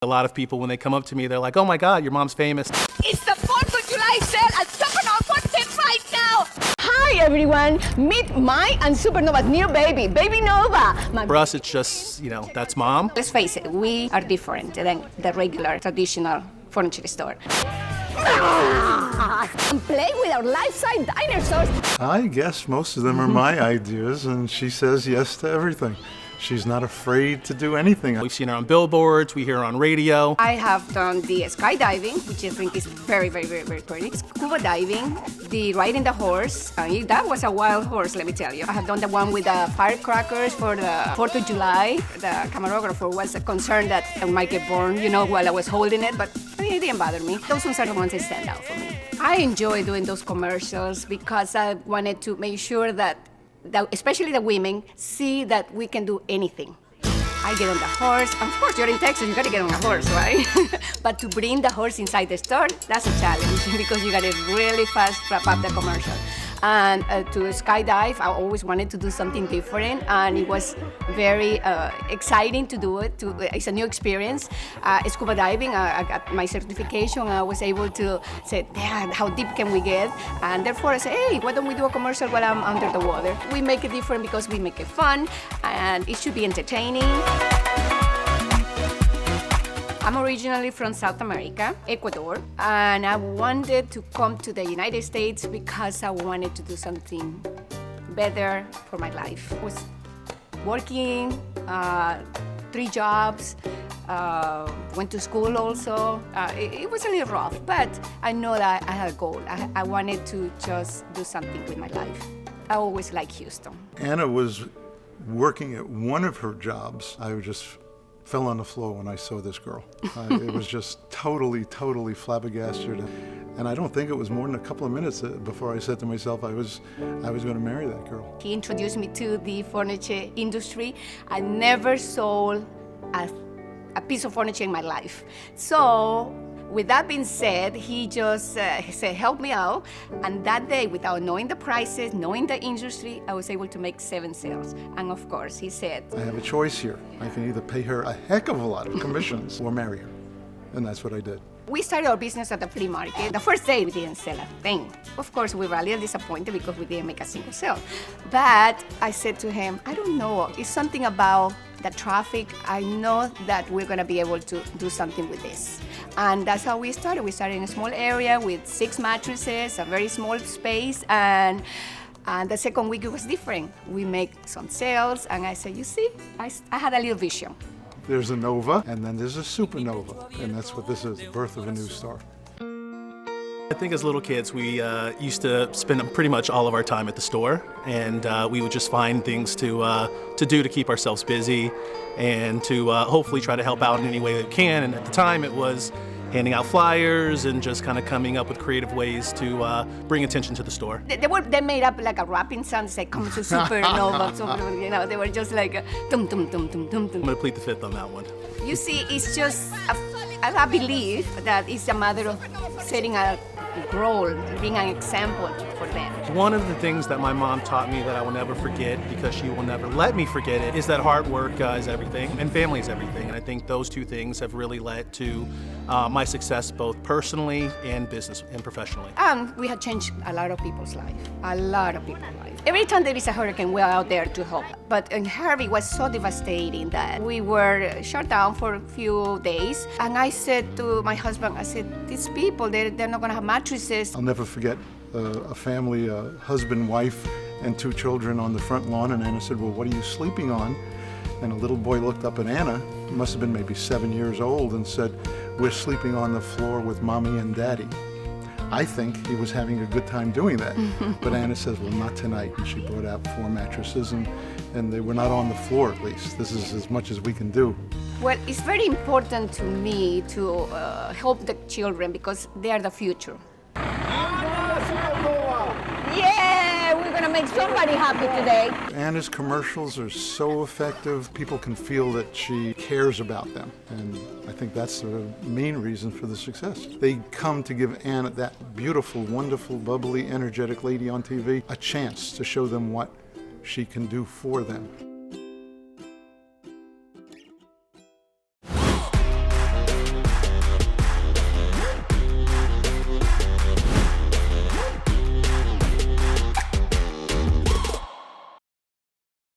A lot of people, when they come up to me, they're like, oh my God, your mom's famous. It's the 4th of July sale at Supernova right now. Hi everyone, meet my and Supernova's new baby, Baby Nova. For us, it's just, that's mom. Let's face it, we are different than the regular traditional furniture store. And play with our life-size dinosaurs. I guess most of them are my ideas, and she says yes to everything. She's not afraid to do anything. We've seen her on billboards, we hear her on radio. I have done the skydiving, which I think is very, very, very, very pretty. Scuba diving, the riding the horse. That was a wild horse, let me tell you. I have done the one with the firecrackers for the 4th of July. The camerographer was concerned that I might get burned, while I was holding it, but it didn't bother me. Those ones are the ones that stand out for me. I enjoy doing those commercials because I wanted to make sure that especially the women, see that we can do anything. I get on the horse. Of course, you're in Texas, you gotta get on a horse, right? But to bring the horse inside the store, that's a challenge because you gotta really fast wrap up the commercial. And to skydive, I always wanted to do something different, and it was very exciting to do it. It's a new experience. Scuba diving, I got my certification. I was able to say, Dad, how deep can we get? And therefore I said, hey, why don't we do a commercial while I'm under the water? We make it different because we make it fun, and it should be entertaining. I'm originally from South America, Ecuador, and I wanted to come to the United States because I wanted to do something better for my life. I was working 3 jobs, went to school also. It was a little rough, but I know that I had a goal. I wanted to just do something with my life. I always liked Houston. Anna was working at one of her jobs. I just fell on the floor when I saw this girl. It was just totally flabbergasted. And I don't think it was more than a couple of minutes before I said to myself I was going to marry that girl. He introduced me to the furniture industry. I never sold a piece of furniture in my life. So, with that being said, he just said, help me out. And that day, without knowing the prices, knowing the industry, I was able to make 7 sales. And of course, he said, I have a choice here. I can either pay her a heck of a lot of commissions or marry her. And that's what I did. We started our business at the flea market. The first day, we didn't sell a thing. Of course, we were a little disappointed because we didn't make a single sale. But I said to him, I don't know, it's something about the traffic. I know that we're gonna be able to do something with this. And that's how we started. We started in a small area with 6 mattresses, a very small space, and the second week it was different. We make some sales, and I said, you see, I had a little vision. There's a nova, and then there's a supernova, and that's what this is, the birth of a new star. I think as little kids, we used to spend pretty much all of our time at the store, and we would just find things to do to keep ourselves busy and to hopefully try to help out in any way that we can. And at the time, it was handing out flyers and just kind of coming up with creative ways to bring attention to the store. They made up like a rapping sound, say, come to Supernova, they were just like, tum, tum, tum, tum, tum, tum. I'm gonna plead the fifth on that one. You see, it's just, I believe that it's a matter of setting a role, being an example for them. One of the things that my mom taught me that I will never forget, because she will never let me forget it, is that hard work is everything and family is everything. And I think those 2 things have really led to my success both personally and business and professionally. And we have changed a lot of people's life, a lot of people's life. Every time there is a hurricane, we're out there to help. But in Harvey was so devastating that we were shut down for a few days. And I said to my husband, I said, these people, they're not gonna have mattresses. I'll never forget a family, a husband, wife, and 2 children on the front lawn, and Anna said, well, what are you sleeping on? And a little boy looked up at Anna, he must have been maybe 7 years old, and said, we're sleeping on the floor with Mommy and Daddy. I think he was having a good time doing that. But Anna says, well, not tonight. And she brought out 4 mattresses, and they were not on the floor, at least. This is as much as we can do. Well, it's very important to me to help the children because they are the future. Yeah, we're gonna make somebody happy today. Anna's commercials are so effective. People can feel that she cares about them. And I think that's the main reason for the success. They come to give Anna, that beautiful, wonderful, bubbly, energetic lady on TV, a chance to show them what she can do for them.